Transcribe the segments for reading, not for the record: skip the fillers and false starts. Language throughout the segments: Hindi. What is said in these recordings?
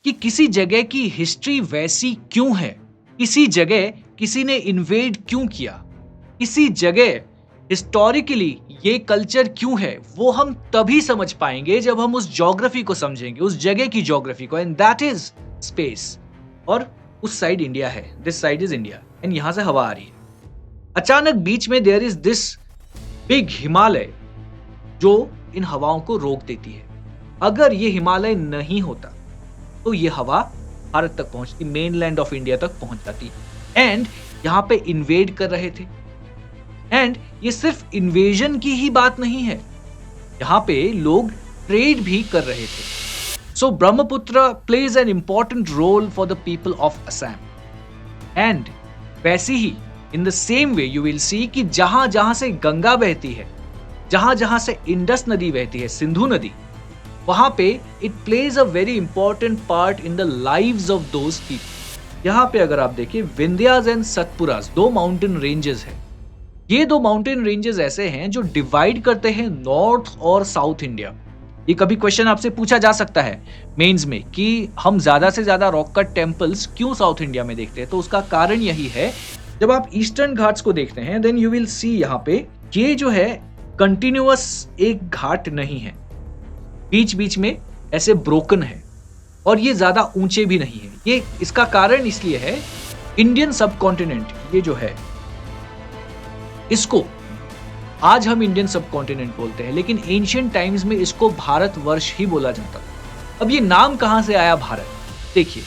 कि किसी जगह की हिस्ट्री वैसी क्यों है, किसी जगह किसी ने इन्वेड क्यों किया, किसी जगह हिस्टोरिकली ये कल्चर क्यों है, वो हम तभी समझ पाएंगे जब हम उस ज्योग्राफी को समझेंगे, उस जगह की ज्योग्राफी को, एंड दैट इज स्पेस। और उस साइड इंडिया है, this side is India, and यहां से हवा आ रही है। अचानक बीच में there is this big Himalaya जो इन हवाओं को रोक देती है। अगर ये हिमालय नहीं होता तो ये हवा भारत तक पहुंचती, मेनलैंड ऑफ इंडिया तक पहुंच जाती, एंड यहां पे इन्वेड कर रहे थे। एंड ये सिर्फ इन्वेजन की ही बात नहीं है, यहां पे लोग ट्रेड भी कर रहे थे। So Brahmaputra plays an important role for the people of Assam. And वैसे ही in the same way you will see कि जहां जहां से गंगा बहती है, जहां जहां से इंडस नदी बहती है, सिंधु नदी, वहां पे it plays a very important part in the lives of those people. यहां पे अगर आप देखिए, विंध्यास एंड सतपुरास दो माउंटेन रेंजेस हैं। ये दो माउंटेन रेंजेस ऐसे हैं जो डिवाइड करते हैं नॉर्थ और साउथ इंडिया। ये कभी क्वेश्चन आपसे पूछा जा सकता है मेंस में कि हम ज्यादा से ज्यादा रॉक कट टेम्पल्स क्यों साउथ इंडिया में देखते हैं, तो उसका कारण यही है, जब आप ईस्टर्न घाट्स को देखते हैं देन यू विल सी यहाँ पे ये जो है कंटिन्यूअस एक घाट नहीं है, बीच बीच में ऐसे ब्रोकन है, और ये ज्यादा ऊंचे भी नहीं है। ये इसका कारण इसलिए है, इंडियन सब कॉन्टिनेंट ये जो है, इसको आज हम इंडियन सब कॉन्टिनेंट बोलते हैं, लेकिन एंशिएंट टाइम्स में इसको भारतवर्ष ही बोला जाता था। अब ये नाम कहां से आया भारत, देखिए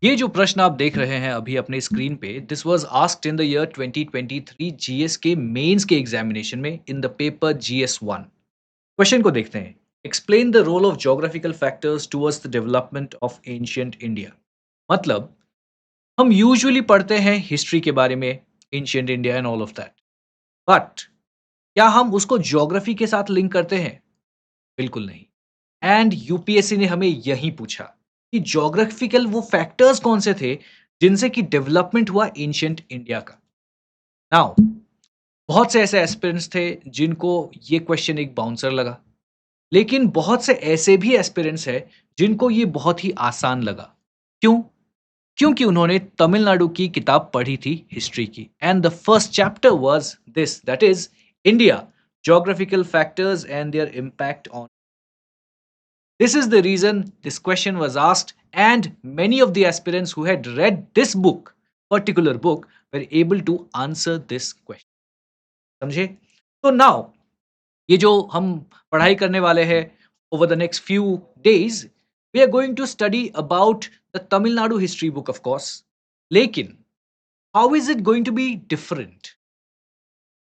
ये जो प्रश्न आप देख रहे हैं अभी अपने स्क्रीन पे, this was asked in the year 2023 GS के मेंस के एग्जामिनेशन में in the paper GS1। Question को देखते हैं। Explain the role of geographical factors towards the development of ancient India. मतलब हम यूजुअली पढ़ते हैं हिस्ट्री के बारे में, ancient India and all of that, but क्या हम उसको ज्योग्राफी के साथ लिंक करते हैं? बिल्कुल नहीं। एंड यूपीएससी ने हमें यही पूछा कि ज्योग्राफिकल वो फैक्टर्स कौन से थे जिनसे कि डेवलपमेंट हुआ एंशिएंट इंडिया का। नाउ बहुत से ऐसे एस्पिरेंट्स थे जिनको ये क्वेश्चन एक बाउंसर लगा, लेकिन बहुत से ऐसे भी एस्पिरेंट्स हैं जिनको ये बहुत ही आसान लगा। क्यों? क्योंकि उन्होंने तमिलनाडु की किताब पढ़ी थी हिस्ट्री की, and the first chapter was this, that is India geographical factors and there impact on. This is the reason this question was asked, and many of the aspirants who had read this book, particular book, were able to answer this question. समझे? तो now ये जो हम पढ़ाई करने वाले हैं over the next few days, we are going to study about the Tamil Nadu history book, of course. लेकिन how is it going to be different?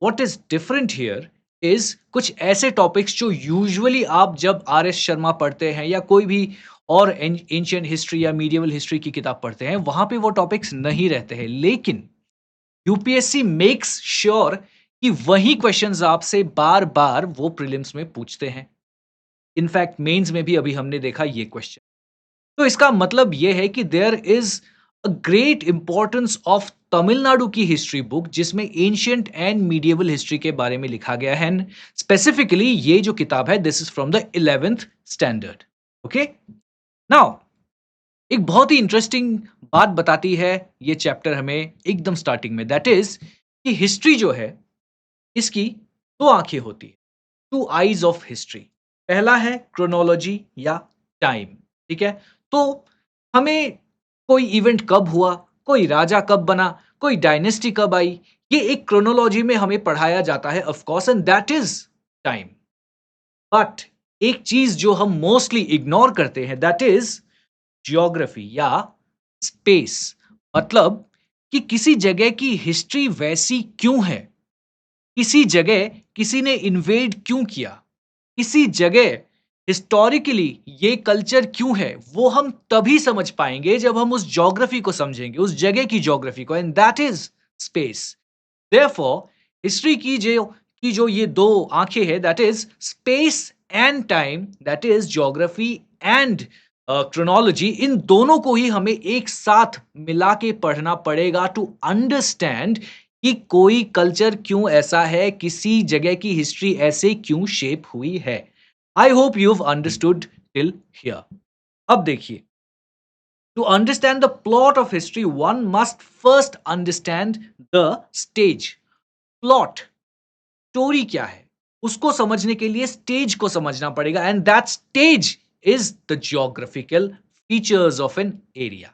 What is different here is कुछ ऐसे टॉपिक्स जो यूजुअली आप जब RS शर्मा पढ़ते हैं या कोई भी और एंशिएंट हिस्ट्री या मीडिएवल हिस्ट्री की किताब पढ़ते हैं, वहां पे वो टॉपिक्स नहीं रहते हैं, लेकिन यूपीएससी मेक्स श्योर कि वही क्वेश्चंस आपसे बार बार वो प्रीलिम्स में पूछते हैं। इनफैक्ट मेंस में भी अभी हमने देखा ये क्वेश्चन। तो इसका मतलब ये है कि there is a great importance of Tamil Nadu की हिस्ट्री बुक, जिसमें एंशिएंट एंड मीडिएवल हिस्ट्री के बारे में लिखा गया है। स्पेसिफिकली ये जो किताब है, this is from the 11th standard. Okay, now एक बहुत ही इंटरेस्टिंग बात बताती है ये चैप्टर हमें एकदम स्टार्टिंग में, दैट इज कि हिस्ट्री जो है इसकी दो आंखें होती है, टू आईज ऑफ हिस्ट्री। पहला है क्रोनोलॉजी या टाइम, ठीक है। तो हमें कोई इवेंट कब हुआ, कोई राजा कब बना, कोई डायनेस्टी कब आई, ये एक क्रोनोलॉजी में हमें पढ़ाया जाता है, of course, and that is time. But एक चीज जो हम मोस्टली इग्नोर करते हैं, दैट इज जियोग्राफी या स्पेस। मतलब कि किसी जगह की हिस्ट्री वैसी क्यों है, किसी जगह किसी ने इन्वेड क्यों किया, किसी जगह हिस्टोरिकली ये कल्चर क्यों है, वो हम तभी समझ पाएंगे जब हम उस ज्योग्राफी को समझेंगे, उस जगह की ज्योग्राफी को, and that is space. Therefore history की जो ये दो आंखें हैं, that is space and time, that is geography and chronology, इन दोनों को ही हमें एक साथ मिला के पढ़ना पड़ेगा टू अंडरस्टैंड कि कोई कल्चर क्यों ऐसा है, किसी जगह की हिस्ट्री ऐसे क्यों शेप हुई है। I hope you have understood till here. अब देखिए, to understand the plot of history, one must first understand the stage. Plot, story क्या है, उसको समझने के लिए स्टेज को समझना पड़ेगा, and that stage is the geographical features of an area.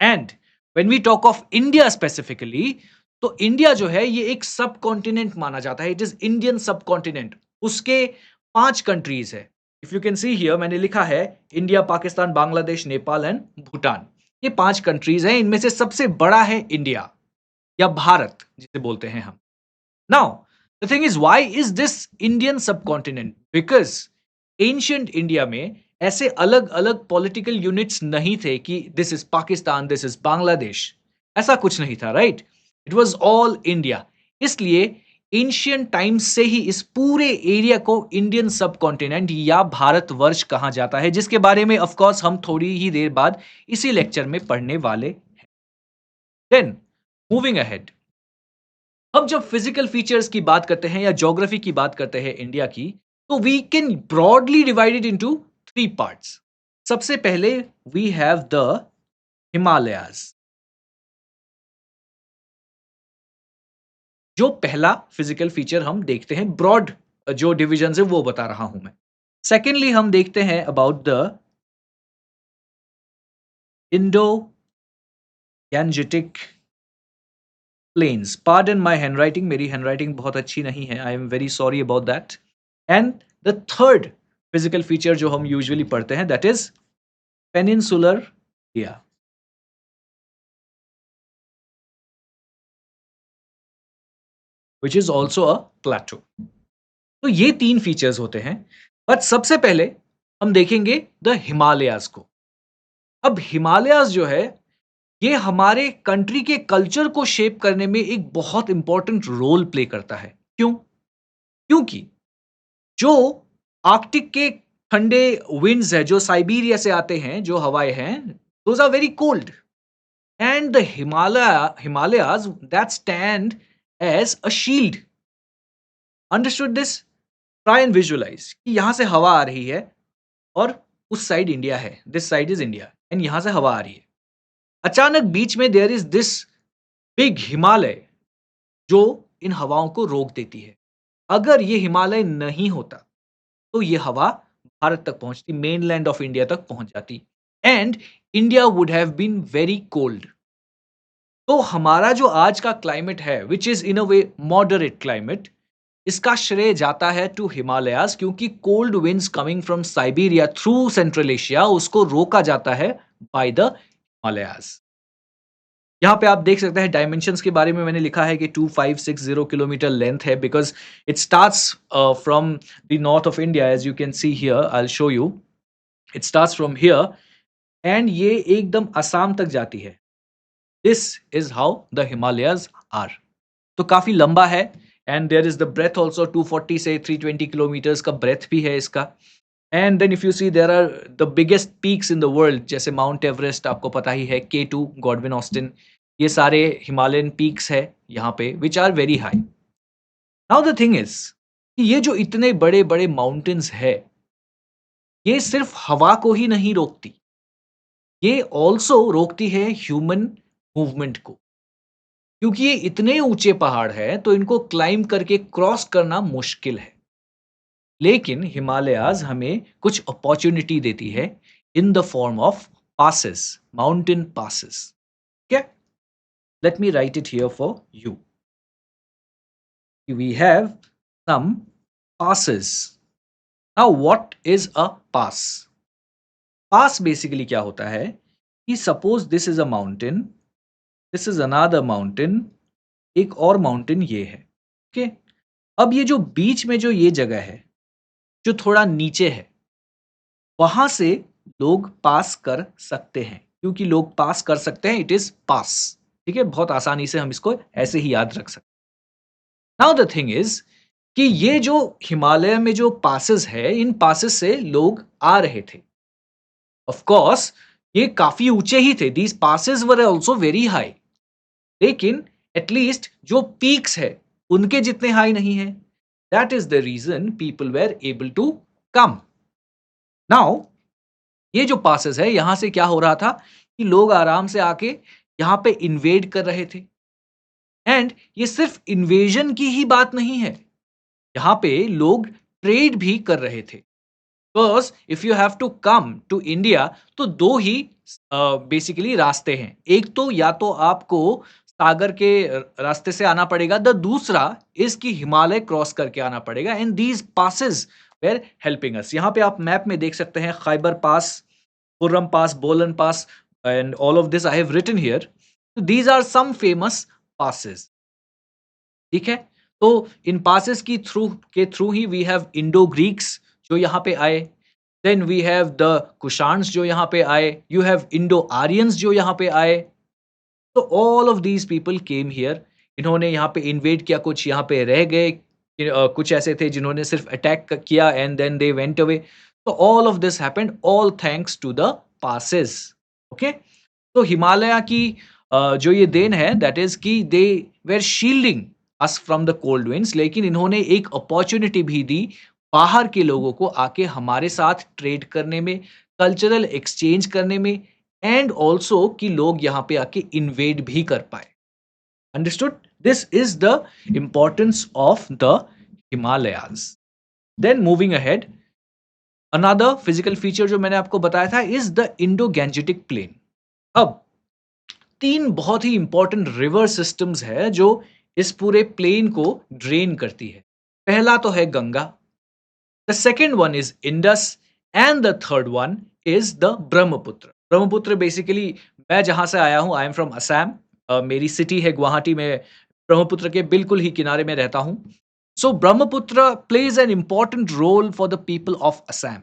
And when we talk of India specifically, तो इंडिया जो है ये एक सब कॉन्टिनेंट माना जाता है, it is Indian subcontinent. उसके 5 कंट्रीज है। If you can see here, मैंने लिखा है इंडिया, पाकिस्तान, बांग्लादेश, नेपाल एंड भूटान। ये 5 कंट्रीज हैं, इनमें से सबसे बड़ा है इंडिया या भारत जिसे बोलते हैं हम। Now, the thing is, why is this Indian subcontinent? Because ancient India में ऐसे अलग अलग पॉलिटिकल यूनिट्स नहीं थे कि this is Pakistan, this is Bangladesh, ऐसा कुछ नहीं था, right? It was all India. इसलिए एंशियंट टाइम्स से ही इस पूरे एरिया को इंडियन सब कॉन्टिनेंट या भारतवर्ष कहा जाता है, जिसके बारे में ऑफ कोर्स हम थोड़ी ही देर बाद इसी लेक्चर में पढ़ने वाले हैं। देन मूविंग अहेड, अब जब फिजिकल फीचर्स की बात करते हैं या ज्योग्राफी की बात करते हैं इंडिया की, तो we can broadly divided into 3 parts. सबसे पहले वी हैव द हिमालयाज। जो पहला फिजिकल फीचर हम देखते हैं, ब्रॉड जो डिविजन है वो बता रहा हूं मैं। सेकेंडली हम देखते हैं about the Indo Gangetic plains. Pardon my handwriting, मेरी हैंडराइटिंग बहुत अच्छी नहीं है, I am very sorry about that. And the third physical feature जो हम यूजुअली पढ़ते हैं, that is peninsular area, which is also a plateau. तो ये 3 फीचर्स होते हैं, बट सबसे पहले हम देखेंगे द हिमालयाज को। अब हिमालयाज जो है, ये हमारे कंट्री के कल्चर को शेप करने में एक बहुत इंपॉर्टेंट रोल प्ले करता है। क्यों? क्योंकि जो आर्कटिक के ठंडे विंड्स है, जो साइबेरिया से आते हैं, जो हवाएं हैं, those are very cold, and the Himalayas that stand as a shield. Understood this? Try and visualize कि यहां से हवा आ रही है और उस साइड इंडिया है, this side is India, and यहां से हवा आ रही है। अचानक बीच में there is this big Himalaya जो इन हवाओं को रोक देती है। अगर ये हिमालय नहीं होता तो ये हवा भारत तक पहुंचती, मेनलैंड ऑफ इंडिया तक पहुंच जाती, and India would have been very cold. तो हमारा जो आज का क्लाइमेट है, which is in a way moderate climate, इसका श्रेय जाता है टू हिमालयाज, क्योंकि cold winds coming from Siberia through central Asia, उसको रोका जाता है बाय द हिमालयाज। यहाँ पे आप देख सकते हैं डायमेंशंस के बारे में मैंने लिखा है कि 2560 किलोमीटर लेंथ है, because it starts from the north of India, as you can see here, I will show you. It starts from here and ये एकदम असम तक जाती है। This is how the Himalayas are. तो काफी लंबा है, and there is the breadth also, 240 से 320 किलोमीटर्स का ब्रेथ भी है इसका। And then if you see, there are the biggest peaks in the world, जैसे माउंट एवरेस्ट आपको पता ही है, K2 गॉडविन ऑस्टिन, ये सारे हिमालयन पीक्स है यहाँ पे, which are very high. Now the thing is कि ये जो इतने बड़े बड़े माउंटेन्स है, ये सिर्फ हवा को ही नहीं रोकती, ये ऑल्सो रोकती है ह्यूमन मूवमेंट को। क्योंकि ये इतने ऊंचे पहाड़ है तो इनको क्लाइंब करके क्रॉस करना मुश्किल है। लेकिन हिमालयाज हमें कुछ अपॉर्चुनिटी देती है in the form of passes, mountain passes. ठीक है, let me right it here for you. We have some passes. Now what is a pass? Pass basically क्या होता है कि suppose this is a mountain, this is another mountain, एक और mountain ये है। ओके, अब ये जो बीच में जो ये जगह है, जो थोड़ा नीचे है, वहां से लोग पास कर सकते हैं। क्योंकि लोग पास कर सकते हैं, इट इज पास। ठीक है, बहुत आसानी से हम इसको ऐसे ही याद रख सकते हैं। नाउ द थिंग इज कि ये जो हिमालय में जो पासेस है, इन पासेस से लोग आ रहे थे। ऑफ कोर्स ये काफी ऊंचे ही थे, these passes were also very high, लेकिन एटलीस्ट जो पीक्स है उनके जितने हाई नहीं है। That is the reason people were able to come. Now ये जो पासेस है, यहां से क्या हो रहा था कि लोग आराम से आके यहाँ पे इन्वेड कर रहे थे. एंड ये सिर्फ इन्वेजन की ही बात नहीं है, यहाँ पे लोग ट्रेड भी कर रहे थे. Because if you have to come to India, तो दो ही बेसिकली रास्ते हैं. एक तो या तो आपको सागर के रास्ते से आना पड़ेगा, द दूसरा इसकी हिमालय क्रॉस करके आना पड़ेगा. And these passes were helping us. यहाँ पे आप मैप में देख सकते हैं खैबर पास, Khurram pass, Bolan pass, and all of this I have written here. These are some famous passes. ठीक है. तो इन पासेस की थ्रू ही वी हैव इंडो ग्रीक्स जो यहाँ पे आए. Then we have the Kushans जो यहाँ पे आए. यू हैव इंडो आर्यंस जो यहाँ पे आए. तो all of these people came here. इन्होंने यहाँ पे इन्वेड किया, कुछ यहाँ पे रह गए, कुछ ऐसे थे जिन्होंने सिर्फ अटैक किया and then they went away. तो all of this happened all thanks to the passes. Okay. तो हिमालय की जो ये देन है, दैट इज कि they were shielding us from the cold winds. लेकिन इन्होंने एक अपॉर्चुनिटी भी दी बाहर के लोगों को आके हमारे साथ ट्रेड करने में, कल्चरल एक्सचेंज करने में, एंड ऑल्सो कि लोग यहाँ पे आके इन्वेड भी कर पाए. Understood. This is the importance of the Himalayas. Then moving ahead, another physical feature जो मैंने आपको बताया था is the Indo Gangetic plain. अब तीन बहुत ही इंपॉर्टेंट रिवर सिस्टम्स है जो इस पूरे प्लेन को ड्रेन करती है. पहला तो है Ganga, the second one is Indus, and the third one is the Brahmaputra. Brahmaputra basically, मैं जहां से आया हूं, आई एम फ्रॉम असम. मेरी सिटी है गुवाहाटी में, ब्रह्मपुत्र के बिल्कुल ही किनारे में रहता हूं. So Brahmaputra plays an important role for the people of Assam.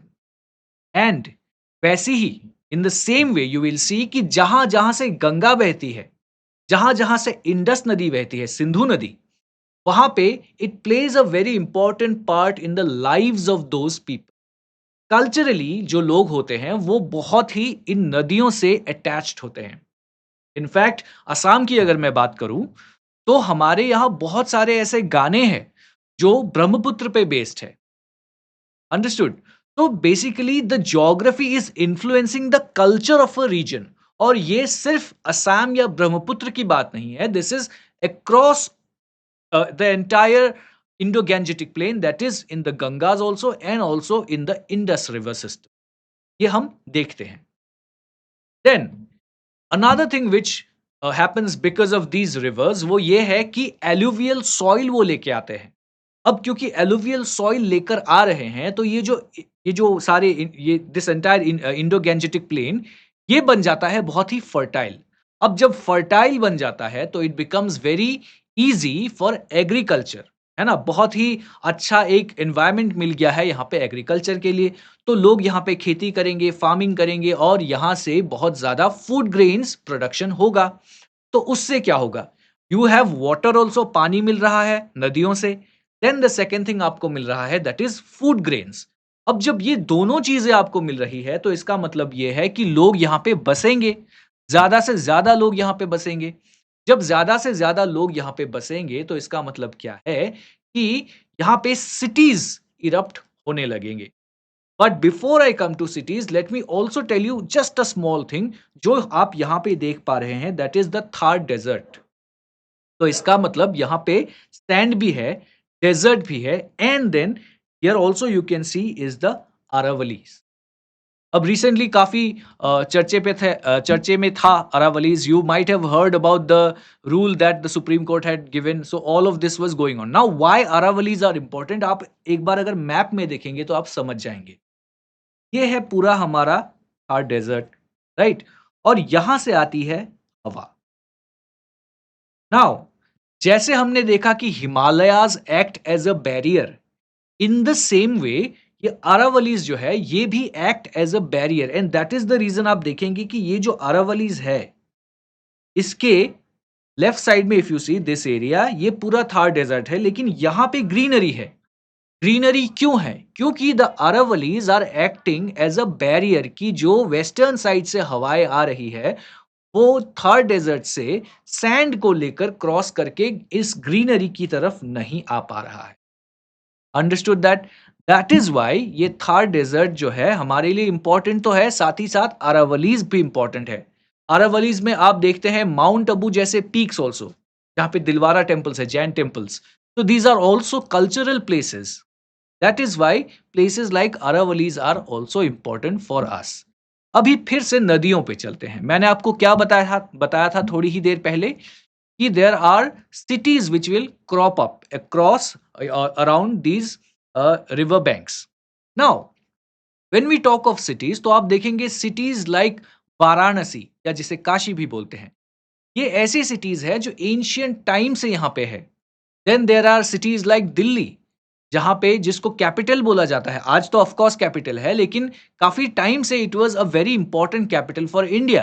And वैसे ही in the same way you will see कि जहां जहां से गंगा बहती है, जहां जहां से इंडस नदी बहती है, सिंधु नदी, वहां पे it plays a very important part in the lives of those people. Culturally जो लोग होते हैं वो बहुत ही इन नदियों से अटैच्ड होते हैं. इनफैक्ट असम की अगर मैं बात करूं, तो हमारे यहाँ बहुत सारे ऐसे गाने हैं जो ब्रह्मपुत्र पे बेस्ड है. अंडरस्टूड. तो basically the geography is influencing the culture of a region. और ये सिर्फ असम या ब्रह्मपुत्र की बात नहीं है, this is across the entire Indo Gangetic plain, that is in the Ganges also and also in the Indus river system. ये हम देखते हैं. Then another thing which happens because of these rivers, वो ये है कि एलुवियल सॉइल वो लेके आते हैं. अब क्योंकि एलुवियल सॉइल लेकर आ रहे हैं, तो ये जो सारे ये this entire Indo Gangetic plain, ये बन जाता है बहुत ही फर्टाइल. अब जब फर्टाइल बन जाता है तो it becomes very easy for agriculture, है ना. बहुत ही अच्छा एक एनवायरनमेंट मिल गया है यहाँ पे एग्रीकल्चर के लिए. तो लोग यहाँ पे खेती करेंगे, फार्मिंग करेंगे, और यहाँ से बहुत ज्यादा फूड ग्रेन्स प्रोडक्शन होगा. तो उससे क्या होगा, यू हैव वाटर ऑल्सो, पानी मिल रहा है नदियों से. देन द सेकेंड थिंग आपको मिल रहा है, दैट इज फूड ग्रेन्स. अब जब ये दोनों चीजें आपको मिल रही है, तो इसका मतलब ये है कि लोग यहाँ पे बसेंगे, ज्यादा से ज्यादा लोग यहाँ पे बसेंगे. जब ज्यादा से ज्यादा लोग यहाँ पे बसेंगे, तो इसका मतलब क्या है कि यहाँ पे सिटीज इरप्ट होने लगेंगे. But before I come to cities, let me also tell you just a small thing. जो आप यहाँ पे देख पा रहे हैं, that is the Thar desert. तो इसका मतलब यहाँ पे सैंड भी है, डेजर्ट भी है, and then here also you can see is the Aravallis. अब रिसेंटली काफी चर्चे में था Aravallis. You might have heard about the rule that the supreme court had given. So all of this was going on. Now why Aravallis are important, आप एक बार अगर मैप में देखेंगे तो आप समझ जाएंगे. ये है पूरा हमारा थार डेजर्ट, राइट. और यहां से आती है हवा. नाउ जैसे हमने देखा कि Himalayas act as a barrier, in the same way ये अरावलीज जो है ये भी act as a barrier. And that is the reason आप देखेंगे कि ये जो अरावलीज है, इसके लेफ्ट साइड में if you see this area, ये पूरा थार डेजर्ट है, लेकिन यहां पे ग्रीनरी है. ग्रीनरी क्यों है? क्योंकि the Aravallis are acting as a barrier, की जो वेस्टर्न साइड से हवाएं आ रही है, वो थार डेजर्ट से सैंड को लेकर क्रॉस करके इस ग्रीनरी की तरफ नहीं आ पा रहा है. Understood that? That is why ये थार डेज़र्ट जो है हमारे लिए इम्पोर्टेंट तो है, साथ ही साथ अरावलीज़ भी इम्पोर्टेंट है। अरावलीज़ में आप देखते हैं माउंट अबू जैसे पीक्स ऑल्सो, जहाँ पे दिलवारा टेम्पल्स है, Jain temples. So these are also cultural places. That is why places like Aravallis are also important for us. अभी फिर से नदियों पे चलते हैं। मैंने आपको क्या बताया था थोड़ी ही देर पहले कि there are cities which will crop up across around these river banks. Now, when we talk of cities, तो आप देखेंगे cities like वाराणसी या जिसे काशी भी बोलते हैं। ये ऐसी सिटीज है जो एंशियंट टाइम से यहाँ पे है। Then there are cities like Delhi, जहाँ पे जिसको कैपिटल बोला जाता है। आज तो ऑफ कोर्स कैपिटल है, लेकिन काफ़ी टाइम से it was a very important capital for India.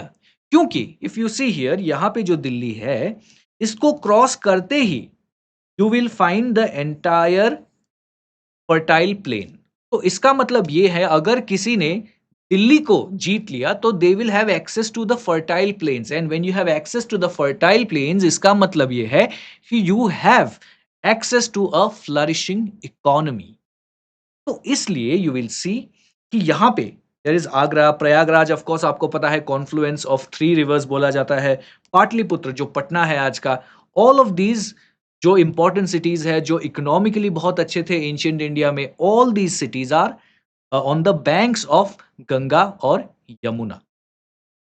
क्योंकि इफ यू सी हियर, यहाँ पे जो दिल्ली है, इसको क्रॉस करते ही you will find the entire fertile plain. तो इसका मतलब ये है, अगर किसी ने दिल्ली को जीत लिया तो they will have access to the fertile plains, and when you have access to the fertile plains, इसका मतलब ये है कि you have access to a flourishing economy. तो इसलिए यू विल सी कि यहाँ पे there is Agra, Prayagraj, of course आपको पता है कॉन्फ्लुएंस ऑफ थ्री रिवर्स बोला जाता है, पाटलिपुत्र जो पटना है आज का। ऑल ऑफ दीज जो इंपॉर्टेंट सिटीज है, जो इकोनॉमिकली बहुत अच्छे थे एंशियंट इंडिया में, all these cities are on the banks of Ganga और यमुना।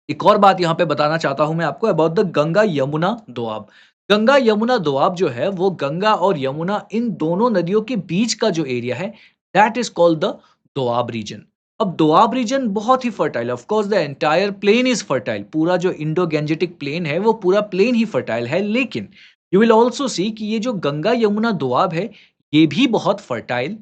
एक और बात यहाँ पे बताना चाहता हूँ मैं आपको अबाउट द गंगा यमुना दोआब। गंगा यमुना दोआब जो है वो गंगा और यमुना इन दोनों नदियों के बीच का जो एरिया है, that is called the Doab region. अब दोआब रीजन बहुत ही fertile, of course the entire plain is fertile, पूरा जो इंडो गैंजेटिक प्लेन है वो पूरा प्लेन ही फर्टाइल है, लेकिन यू विल ऑल्सो सी कि ये जो गंगा यमुना दोआब है ये भी बहुत fertile,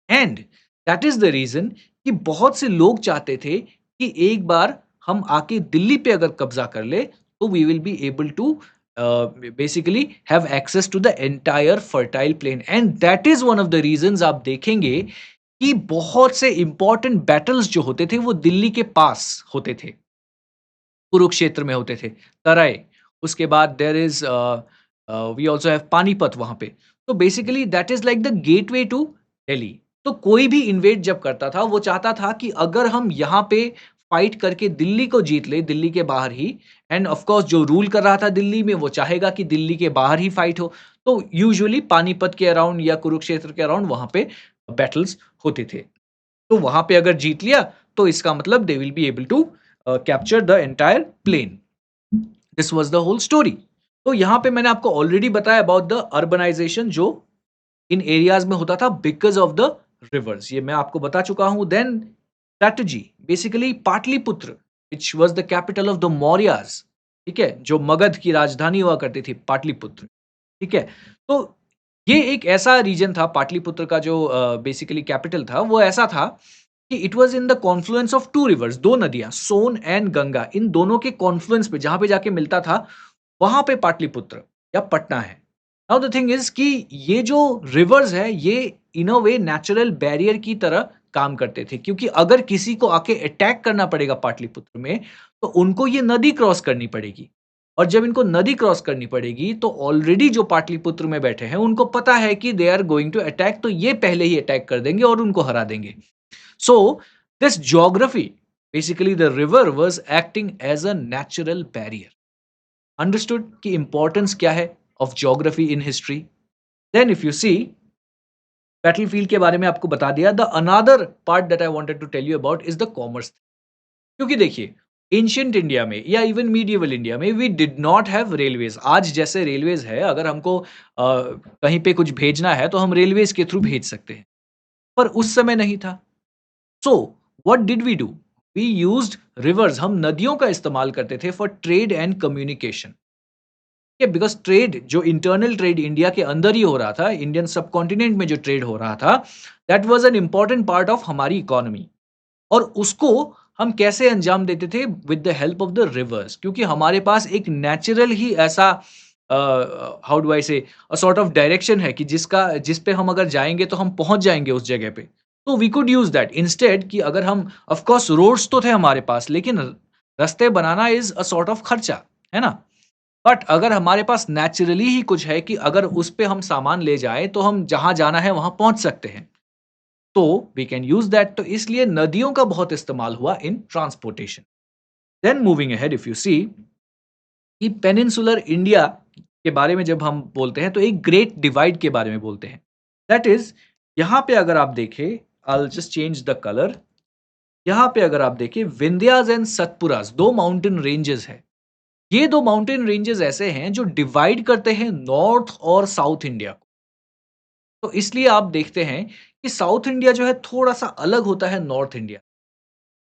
and that is the reason कि बहुत से लोग चाहते थे कि एक बार हम आके दिल्ली पे अगर कब्जा कर ले तो we will be able to basically have access to the entire fertile plain, and that is one of the reasons आप देखेंगे कि बहुत से इंपॉर्टेंट बैटल्स जो होते थे वो दिल्ली के पास होते थे, कुरुक्षेत्र में होते थे, तराई, उसके बाद there is we also have Panipat वहाँ पे। तो basically that is like the gateway to Delhi. तो कोई भी इन्वेड जब करता था, वो चाहता था कि अगर हम यहाँ पे फाइट करके दिल्ली को जीत लें, दिल्ली के बाहर ही, एंड ऑफ कोर्स जो रूल कर रहा था दिल्ली में, वो चाहेगा कि दिल्ली के बाहर ही फाइट हो। तो यूजुअली पानीपत के अराउंड या कुरुक्षेत्र के अराउंड वहाँ पे बैटल्स होते थे। तो वहाँ पे अगर जीत लिया, तो इसका मतलब they will be able to capture the entire plain. This was the whole story. तो यहाँ पे मैंने आपको ऑलरेडी बताया अबाउट द अर्बनाइजेशन जो इन एरियाज में होता था बिकॉज ऑफ द रिवर्स, ये मैं आपको बता चुका हूँ। Then strategy, basically Pataliputra which was the capital of the Mauryas, ठीक है, जो मगध की राजधानी हुआ करती थी पाटलिपुत्र, ठीक है। तो ये एक ऐसा रीजन था, पाटलिपुत्र का जो बेसिकली कैपिटल था, वो ऐसा था कि it was in the confluence of two rivers, दो नदियां सोन एंड गंगा, इन दोनों के कॉन्फ्लुएंस पे जहां पे जाके मिलता था, वहां पे पाटलिपुत्र या पटना है। नाउ द थिंग इज कि ये जो रिवर्स है ये इन अ वे नेचुरल बैरियर की तरह काम करते थे, क्योंकि अगर किसी को आके अटैक करना पड़ेगा पाटलिपुत्र में, तो उनको ये नदी क्रॉस करनी पड़ेगी, और जब इनको नदी क्रॉस करनी पड़ेगी तो ऑलरेडी जो पाटलिपुत्र में बैठे हैं उनको पता है कि they are going to attack, तो ये पहले ही अटैक कर देंगे और उनको हरा देंगे। So, this geography, basically the river was acting as a natural barrier. Understood कि importance क्या है of geography in history? Then if you see, battlefield के बारे में आपको बता दिया। The another part that I wanted to tell you about is the commerce. क्योंकि देखिए, एंशियंट इंडिया में या इवन मीडिएवल इंडिया में we did not have railways. आज जैसे रेलवेज है, अगर हमको कहीं पे कुछ भेजना है तो हम रेलवेज के थ्रू भेज सकते हैं, पर उस समय नहीं था। So what did we do? We used rivers, हम नदियों का इस्तेमाल करते थे for trade and communication, because trade, जो इंटरनल ट्रेड इंडिया के अंदर ही हो रहा था, इंडियन सब कॉन्टिनेंट में जो ट्रेड हो रहा था, that was an important part of हमारी इकोनॉमी। और उसको हम कैसे अंजाम देते थे? With the help of the reverse, क्योंकि हमारे पास एक नेचुरल ही ऐसा हाउ डू आई से अ सॉर्ट ऑफ डायरेक्शन है कि जिस पे हम अगर जाएंगे तो हम पहुंच जाएंगे उस जगह पे। तो we could use that instead कि अगर हम, ऑफ कोर्स रोड्स तो थे हमारे पास, लेकिन रास्ते बनाना इज अ सॉर्ट ऑफ खर्चा, है ना? बट अगर हमारे पास नेचुरली ही कुछ है कि अगर उस पे हम सामान ले जाएँ तो हम जहाँ जाना है वहाँ पहुँच सकते हैं। तो वी कैन यूज़ दैट, तो इसलिए नदियों का बहुत इस्तेमाल हुआ in transportation. Then moving ahead if you see कि पेनिनसुलर इंडिया के बारे में जब हम बोलते हैं तो एक ग्रेट डिवाइड के बारे में बोलते हैं। दैट इज़ यहाँ पे अगर आप देखें, I will just change the colour. यहाँ पे अगर आप देखें विंध्यास एंड सतपुरास 2 माउंटेन रेंजेस हैं। ये 2 माउंटेन रेंजेस ऐसे हैं जो डिवाइड करते हैं नॉर्थ और साउथ इंडिया को। तो इसलिए आप देखते हैं कि साउथ इंडिया जो है थोड़ा-सा अलग होता है north India.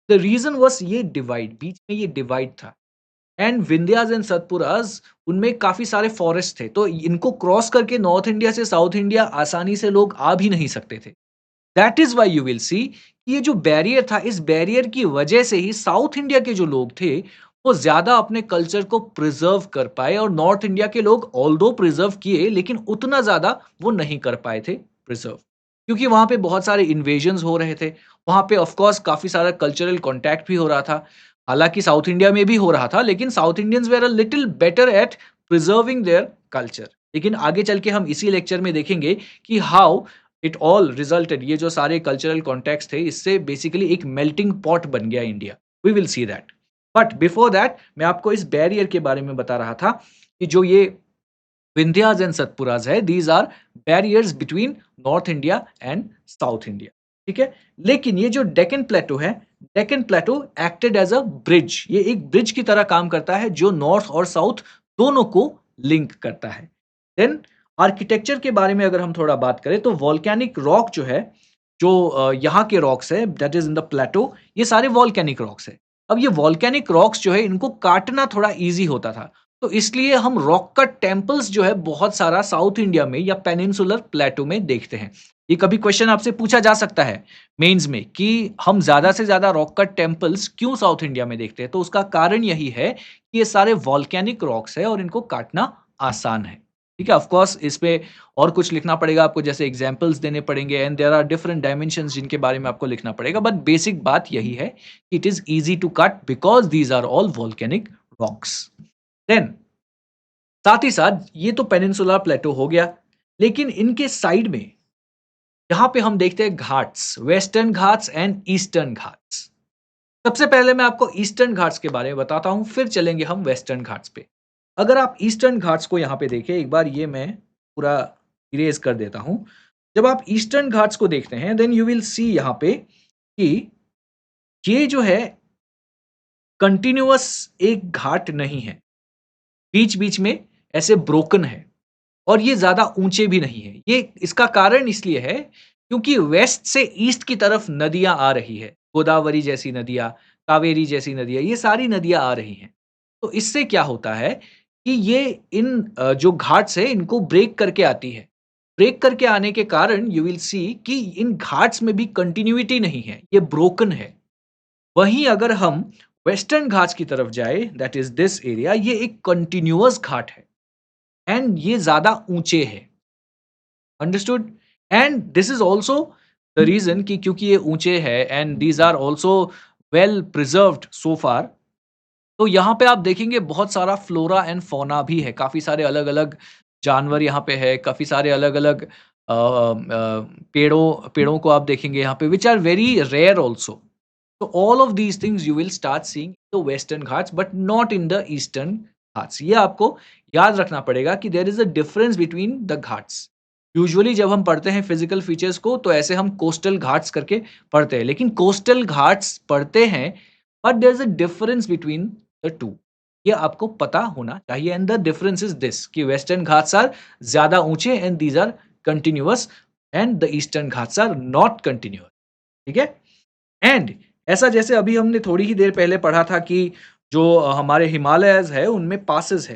The reason was ये डिवाइड, बीच में ये डिवाइड था। एंड विंध्यास एंड सतपुरास उनमें काफ़ी सारे फॉरेस्ट थे। तो इनको क्रॉस करके नॉर्थ इंडिया से साउथ इंडिया आसानी से लोग आ भी नहीं सकते थे। That is why you will see कि ये जो बैरियर था, इस बैरियर की वजह से ही साउथ इंडिया के जो लोग थे, वो ज़्यादा अपने कल्चर को प्रिज़र्व कर पाए और नॉर्थ इंडिया के लोग ऑल्दो प्रिज़र्व किए, लेकिन उतना ज़्यादा वो नहीं कर पाए थे प्रिज़र्व। क्योंकि वहाँ पे बहुत सारे इन्वेजन्स हो रहे थे। वहाँ पे ऑफ़ कोर्स काफ़ी सारा कल्चरल कॉन्टैक्ट भी हो रहा था। हालाँकि साउथ इंडिया में भी हो रहा था, लेकिन South Indians were a little better at preserving their culture. लेकिन आगे चल के हम इसी लेक्चर में देखेंगे कि हाउ इट ऑल रिजल्टेड, ये जो सारे कल्चरल कॉन्टेक्स्ट थे, इससे बेसिकली एक मेल्टिंग पॉट बन गया India. We will see that. But before that मैं आपको इस बैरियर के बारे में बता रहा था कि जो ये विंध्यास एंड सतपुरास है, these are barriers between north India and south India. ठीक है, लेकिन ये जो डेक्कन प्लेटो है, Deccan plateau acted as a bridge, ये एक ब्रिज की तरह काम करता है जो नॉर्थ और साउथ दोनों को लिंक करता है। देन आर्किटेक्चर के बारे में अगर हम थोड़ा बात करें तो वॉल्केनिक रॉक जो है, जो यहाँ के रॉक्स है दैट इज इन द प्लेटो, ये सारे वॉल्केनिक रॉक्स है। अब ये वॉल्केनिक रॉक्स जो है इनको काटना थोड़ा ईजी होता था, तो इसलिए हम रॉक कट टेम्पल्स जो है बहुत सारा साउथ इंडिया में या पेनिनसुलर प्लेटो में देखते हैं। ये कभी क्वेश्चन आपसे पूछा जा सकता है मेंस में कि हम ज्यादा से ज्यादा रॉक कट टेम्पल्स क्यों साउथ इंडिया में देखते हैं, तो उसका कारण यही है कि ये सारे वॉल्केनिक रॉक्स है और इनको काटना आसान है। ठीक है, ऑफ कोर्स इसमें और कुछ लिखना पड़ेगा आपको, जैसे एग्जांपल्स देने पड़ेंगे and there are different dimensions जिनके बारे में आपको लिखना पड़ेगा, बट बेसिक बात यही है कि it is easy to cut because these are all volcanic rocks. Then साथ ही साथ ये तो पेनिनसुलर प्लेटो हो गया, लेकिन इनके साइड में यहाँ पे हम देखते हैं Ghats, western Ghats and eastern Ghats. सबसे पहले मैं आपको ईस्टर्न घाट्स के बारे में बताता हूँ, फिर चलेंगे हम वेस्टर्न घाट्स पे। अगर आप ईस्टर्न घाट्स को यहाँ पे देखें, एक बार ये मैं पूरा इरेज़ कर देता हूँ। जब आप ईस्टर्न घाट्स को देखते हैं, देन यू विल सी यहाँ पे कि ये जो है कंटीन्यूअस एक घाट नहीं है। बीच-बीच में ऐसे ब्रोकन है और ये ज़्यादा ऊँचे भी नहीं है। ये इसका कारण इसलिए है क्योंकि वेस्ट से ईस्ट की तरफ नदियाँ आ रही है। गोदावरी जैसी नदियाँ, कावेरी जैसी नदियाँ, ये सारी नदियाँ आ रही हैं। तो इससे क्या होता है कि ये इन जो घाट्स है इनको ब्रेक करके आती है। ब्रेक करके आने के कारण यू विल सी कि इन घाट्स में भी कंटिन्यूइटी नहीं है, ये ब्रोकन है। वहीं अगर हम वेस्टर्न घाट्स की तरफ जाएँ, दैट इज़ दिस एरिया, ये एक कंटीन्यूअस घाट है एंड ये ज़्यादा ऊँचे है। Understood? And this is also the reason कि क्योंकि ये ऊँचे है and these are also well preserved so far, तो यहाँ पे आप देखेंगे बहुत सारा फ्लोरा एंड फौना भी है, काफ़ी सारे अलग-अलग जानवर यहाँ पे है, काफ़ी सारे अलग-अलग पेड़ों को आप देखेंगे यहाँ पे which are very rare also. So all of these things you will start seeing in the Western Ghats but not in the Eastern Ghats. ये आपको याद रखना पड़ेगा कि there is a difference between the Ghats. Usually जब हम पढ़ते हैं फिजिकल फीचर्स को तो ऐसे हम कोस्टल घाट्स करके पढ़ते हैं, लेकिन कोस्टल घाट्स पढ़ते हैं but there is a difference between the two. ये आपको पता होना चाहिए and the difference is this कि वेस्टर्न घाट्स आर ज्यादा ऊंचे and these are continuous and the eastern Ghats are not continuous. ठीक है, एंड ऐसा जैसे अभी हमने थोड़ी ही देर पहले पढ़ा था कि जो हमारे हिमालयस है उनमें पासेस है,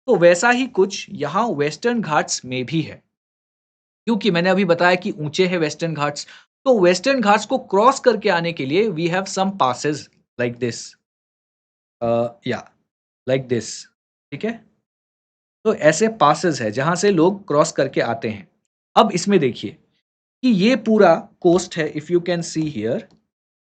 तो वैसा ही कुछ यहाँ वेस्टर्न घाट्स में भी है। क्योंकि मैंने अभी बताया कि ऊंचे हैं वेस्टर्न घाट्स, तो वेस्टर्न घाट्स को क्रॉस करके आने के लिए we have some passes like this, या लाइक दिस। ठीक है, तो ऐसे पासेस है जहां से लोग क्रॉस करके आते हैं। अब इसमें देखिए कि ये पूरा कोस्ट है, if you can see here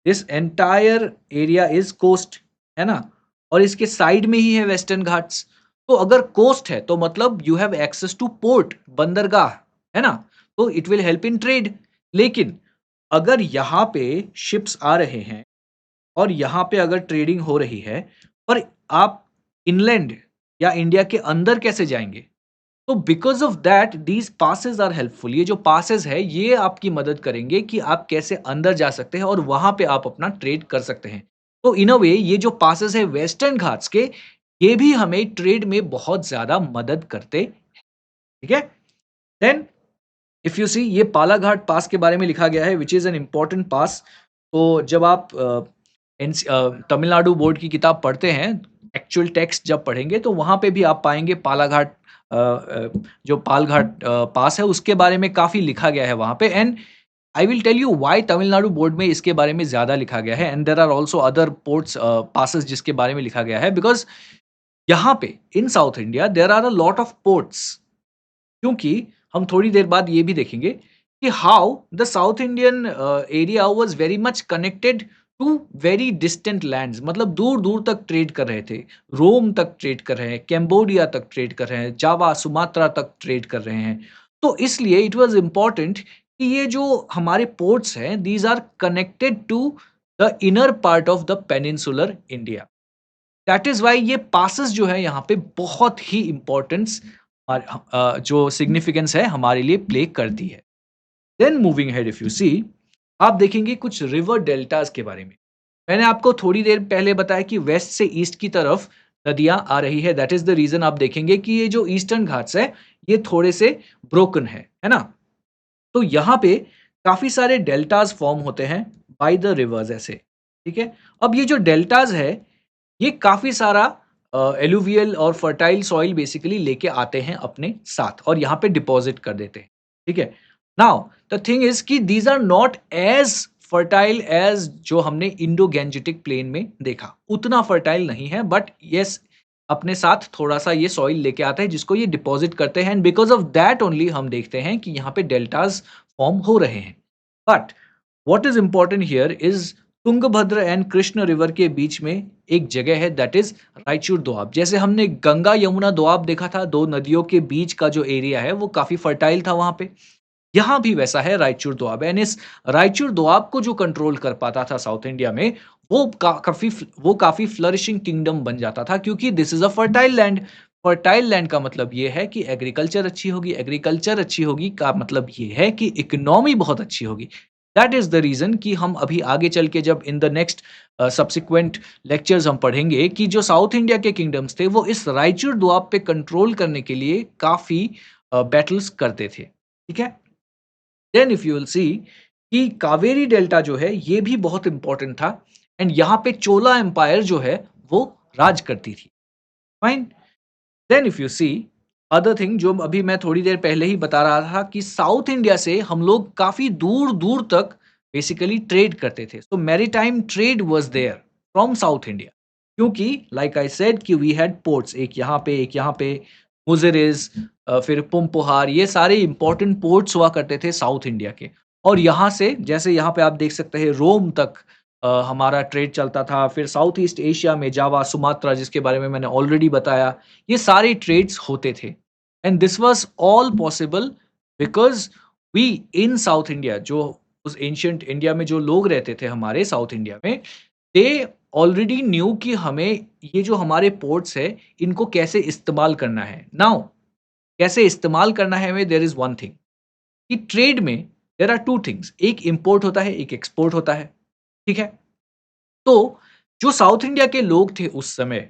this entire area is coast, है ना, और इसके साइड में ही है वेस्टर्न घाट्स। तो अगर कोस्ट है तो मतलब you have access to port, बंदरगाह, है ना? तो it will help in trade. लेकिन अगर यहाँ पे शिप्स आ रहे हैं और यहाँ पे अगर ट्रेडिंग हो रही है, पर आप इनलैंड या इंडिया के अंदर कैसे जाएँगे? तो because of that these passes are helpful. ये जो पासेस है ये आपकी मदद करेंगे कि आप कैसे अंदर जा सकते हैं और वहाँ पे आप अपना ट्रेड कर सकते हैं। तो इन अ वे ये जो पासेस है वेस्टर्न घाट्स के, ये भी हमें ट्रेड में बहुत ज़्यादा मदद करते, ठीक है? देन इफ यू सी ये पालाघाट पास के बारे में लिखा गया है व्हिच इज़ एन इम्पोर्टेंट पास। तो जब आप तमिलनाडु बोर्ड की किताब पढ़ते हैं, एक्चुअल टेक्स्ट जब पढ़ेंगे तो वहाँ पे भी आप पाएँगे पालाघाट जो पालघाट पास है उसके बारे में काफ़ी लिखा गया है वहाँ पे। And I will tell you why Tamil Nadu board में इसके बारे में ज़्यादा लिखा गया है and there are also other ports passes जिसके बारे में लिखा गया है बिकॉज़ यहाँ पे in south India there are a lot of ports. क्योंकि हम थोड़ी देर बाद ये भी देखेंगे कि how the South Indian area was very much connected to very distant lands, मतलब दूर दूर तक ट्रेड कर रहे थे। रोम तक ट्रेड कर रहे हैं, कैम्बोडिया तक ट्रेड कर रहे हैं, जावा सुमात्रा तक ट्रेड कर रहे हैं। तो इसलिए इट वाज इम्पॉर्टेंट कि ये जो हमारे पोर्ट्स हैं these are connected to the inner part of the peninsular India. That is why ये पासेस जो है यहाँ पे बहुत ही इम्पोर्टेंस जो सिग्निफिकेंस है हमारे लिए प्ले करती है। Then moving ahead if you see, आप देखेंगे कुछ रिवर डेल्टास के बारे में। मैंने आपको थोड़ी देर पहले बताया कि वेस्ट से ईस्ट की तरफ नदियाँ आ रही है, दैट इज़ द रीज़न आप देखेंगे कि ये जो ईस्टर्न घाट्स है, ये थोड़े से ब्रोकन है ना? तो यहाँ पे काफ़ी सारे डेल्टास फॉर्म होते हैं बाय द रिवर्स ऐसे, ठीक है? अब ये जो डेल्टास है ये काफ़ी सारा एलुवियल और फर्टाइल सॉइल बेसिकली लेके आते हैं अपने साथ और यहाँ पे डिपॉज़िट कर देते हैं, ठीक है? नाउ द थिंग इज़ कि these are not as fertile as जो हमने इंडो गैंजेटिक प्लेन में देखा, उतना फर्टाइल नहीं है बट येस अपने साथ थोड़ा-सा ये सॉइल लेके आता है जिसको ये डिपॉज़िट करते हैं and because of that only हम देखते हैं कि यहाँ पे डेल्टास फॉर्म हो रहे हैं। But what is important here is Tungabhadra and Krishna river के बीच में एक जगह है दैट इज़ रायचूर दोआब। जैसे हमने गंगा यमुना दोआब देखा था, 2 नदियों के बीच का जो एरिया है वो काफ़ी फर्टाइल था वहाँ पे। यहाँ भी वैसा है रायचूर दोआब एंड इस रायचूर दोआब को जो कंट्रोल कर पाता था साउथ इंडिया में, वो काफ़ी फ्लरिशिंग किंगडम बन जाता था क्योंकि this is a fertile land. Fertile land का मतलब ये है कि एग्रीकल्चर अच्छी होगी का मतलब ये है कि इकोनॉमी बहुत अच्छी होगी। दैट इज़ द रीज़न कि हम अभी आगे चल के जब in the next subsequent lectures हम पढ़ेंगे कि जो साउथ इंडिया के किंगडम्स थे, वो इस रायचूर दोआब पे कंट्रोल करने के लिए काफ़ी बैटल्स करते थे। ठीक है? Then if you will see कि कावेरी डेल्टा जो है ये भी बहुत इंपॉर्टेंट था एंड यहाँ पे चोला एम्पायर जो है वो राज करती थी। Fine. Then if you see other thing जो अभी मैं थोड़ी देर पहले ही बता रहा था कि साउथ इंडिया से हम लोग काफी दूर दूर तक बेसिकली ट्रेड करते थे। So maritime trade was there from South India क्योंकि लाइक आई सेड कि वी हैड पोर्ट्स, एक यहाँ पे मुजेरिस, फिर पुम्पोहार, ये सारे इंपॉर्टेंट पोर्ट्स हुआ करते थे साउथ इंडिया के। और यहाँ से जैसे यहाँ पे आप देख सकते हैं रोम तक हमारा ट्रेड चलता था। फिर साउथ ईस्ट एशिया में जावा सुमात्रा जिसके बारे में मैंने ऑलरेडी बताया, ये सारे ट्रेड्स होते थे and this was all possible because we in south India जो उस एंशिएंट इंडिया में जो लोग रहते थे हमारे साउथ इंडिया में, दे ऑलरेडी न्यू कि हमें ये जो हमारे पोर्ट्स है इनको कैसे इस्तेमाल करना है। नाउ कैसे इस्तेमाल करना है हमें, देयर इज़ वन थिंग कि ट्रेड में देयर आर 2 थिंग्स, एक इम्पोर्ट होता है, एक एक्सपोर्ट होता है, ठीक है? तो जो साउथ इंडिया के लोग थे उस समय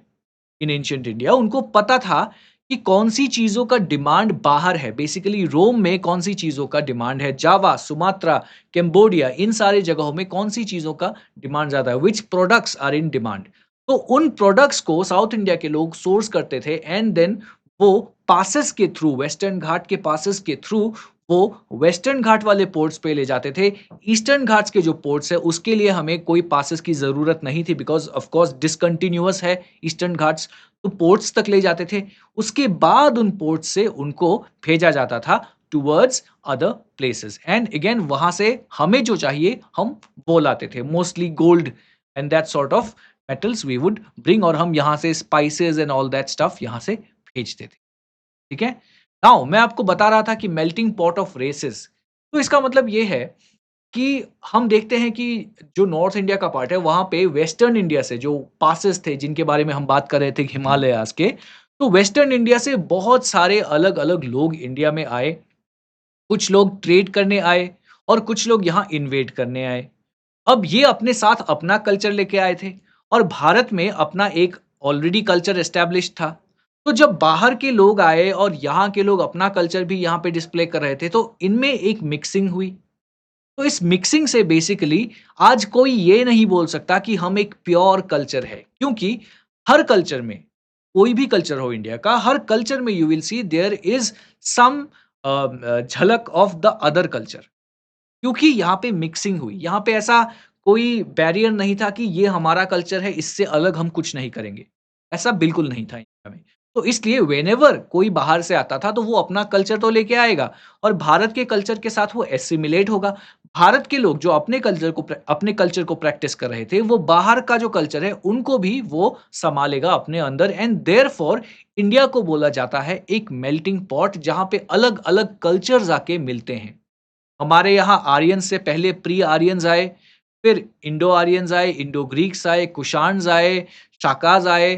इन एंशिएंट इंडिया, उनको पता था कि कौन-सी चीज़ों का डिमांड बाहर है। बेसिकली रोम में कौन-सी चीज़ों का डिमांड है, जावा, सुमात्रा, कैम्बोडिया, इन सारी जगहों में कौन-सी चीज़ों का डिमांड ज़्यादा है, which products are in demand. तो उन प्रोडक्ट्स को साउथ इंडिया के लोग सोर्स करते थे एंड देन वो पासेस के थ्रू, वेस्टर्न घाट के पासेस के थ्रू वो वेस्टर्न घाट वाले पोर्ट्स पे ले जाते थे। ईस्टर्न घाट्स के जो पोर्ट्स है उसके लिए हमें कोई पासेस की ज़रूरत नहीं थी बिकॉज़ ऑफ कोर्स डिसकंटिन्यूअस है ईस्टर्न घाट्स, तो पोर्ट्स तक ले जाते थे। उसके बाद उन पोर्ट्स से उनको भेजा जाता था towards other places and again वहाँ से हमें जो चाहिए हम वो लाते थे। Mostly gold and that sort of metals we would bring और हम यहाँ से spices and all that stuff यहाँ से भेजते थे। ठीक है? नाउ मैं आपको बता रहा था कि मेल्टिंग पॉट ऑफ रेसेस, तो इसका मतलब ये है कि हम देखते हैं कि जो नॉर्थ इंडिया का पार्ट है, वहाँ पे वेस्टर्न इंडिया से जो पासेस थे, जिनके बारे में हम बात कर रहे थे हिमालयाज़ के, तो वेस्टर्न इंडिया से बहुत सारे अलग-अलग लोग इंडिया में आए। कुछ लोग ट्रेड करने आए और कुछ लोग यहाँ इन्वेड करने आए। अब ये अपने साथ अपना कल्चर लेके आए थे और भारत में अपना एक ऑलरेडी कल्चर एस्टैब्लिश था। तो जब बाहर के लोग आए और यहाँ के लोग अपना कल्चर भी यहाँ पे डिस्प्ले कर रहे थे, तो इनमें एक मिक्सिंग हुई। तो इस मिक्सिंग से बेसिकली आज कोई ये नहीं बोल सकता कि हम एक प्योर कल्चर है, क्योंकि हर कल्चर में, कोई भी कल्चर हो इंडिया का, हर कल्चर में you will see there is some झलक ऑफ द अदर कल्चर, क्योंकि यहाँ पे मिक्सिंग हुई। यहाँ पे ऐसा कोई बैरियर नहीं था कि ये हमारा कल्चर है, इससे अलग हम कुछ नहीं करेंगे। ऐसा बिल्कुल नहीं था इंडिया में। तो इसलिए व्हेनेवर कोई बाहर से आता था, तो वो अपना कल्चर तो लेके आएगा और भारत के कल्चर के साथ वो एसिमिलेट होगा। भारत के लोग जो अपने कल्चर को प्रैक्टिस कर रहे थे, वो बाहर का जो कल्चर है, उनको भी वो सँभालेगा अपने अंदर, एंड देयरफॉर इंडिया को बोला जाता है एक मेल्टिंग पॉट, जहाँ पे अलग-अलग कल्चर्स आके मिलते हैं। हमारे यहाँ आर्यन से पहले प्री आर्यंस आए, फिर इंडो आर्यंस आए, इंडो ग्रीक्स आए, कुशान्स आए, शाकास आए।